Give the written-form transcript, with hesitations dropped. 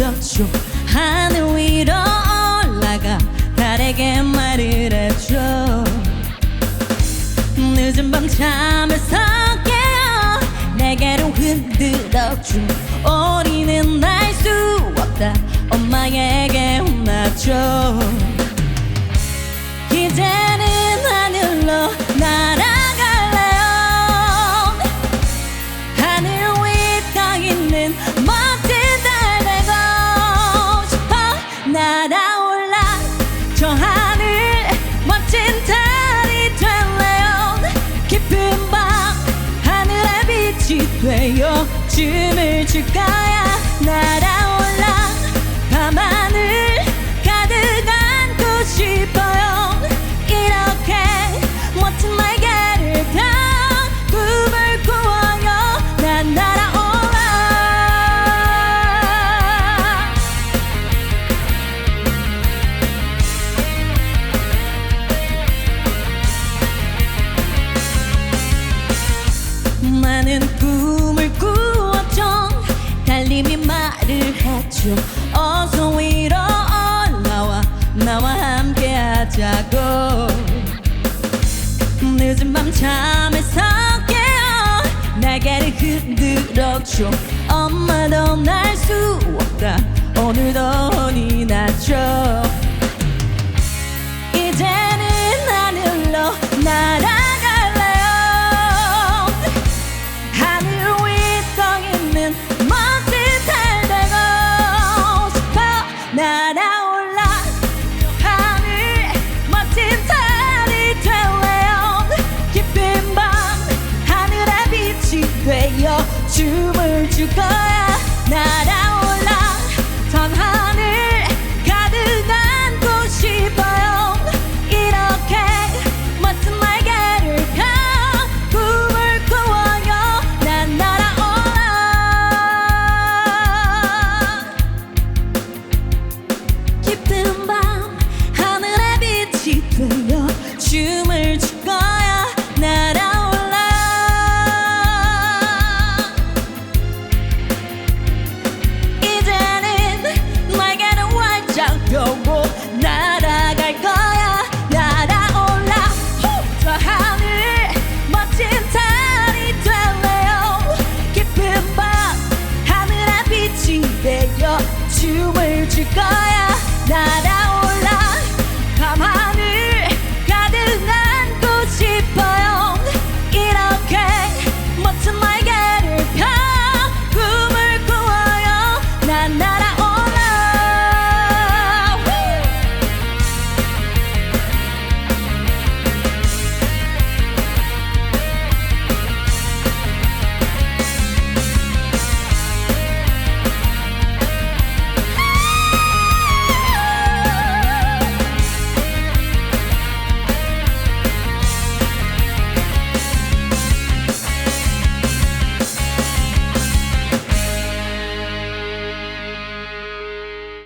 믿어줘. 하늘 위로 올라가 달에게 말을 해줘. 늦은 밤 잠에서 깨어 내게로 흔들어줘. 우리는 날 수 없다 엄마에게 혼나줘. 이제는 하늘로 날아갈래요. 하늘 위 떠 있는 멋진 달 되고 싶어. 날아올라 저 하늘 멋진 달이 될래요. 깊은 밤 하늘의 빛이 되어 춤을 출 거야. 날아올라 밤하늘 가득 안고 싶어요. 이렇게 멋진 날개를 다 꿈을 꾸어요. 난 날아올라. 많은 꿈을 꾸었죠. 달님이 말을 했죠. 어서 위로 올라와 나와 함께 하자고. 늦은 밤 잠에서 깨어 날개를 흔들어줘. 엄마도 날 수 없다 오늘도 혼이 나죠. 이제는 하늘로 날아갈래요. 하늘 위 떠 있는 멋진 달 되고 싶어. 날아올라 하늘 멋진 달이 될래요. 깊은 밤 하늘의 빛이 되어 춤을 출 거야. 날아올라 전 하늘 가득 안고 싶어요. 이렇게 멋진 날개를 펴 꿈을 꾸어요. 난 날아올라. 깊은 밤 하늘의 빛이 되어 춤을 출 거야. 날아올라. 이제는 날개를 활짝 펴고 날아갈 거야. 날아올라 저 하늘 멋진 달이 될래요. 깊은 밤 하늘의 빛이 되어 춤을 출 거야.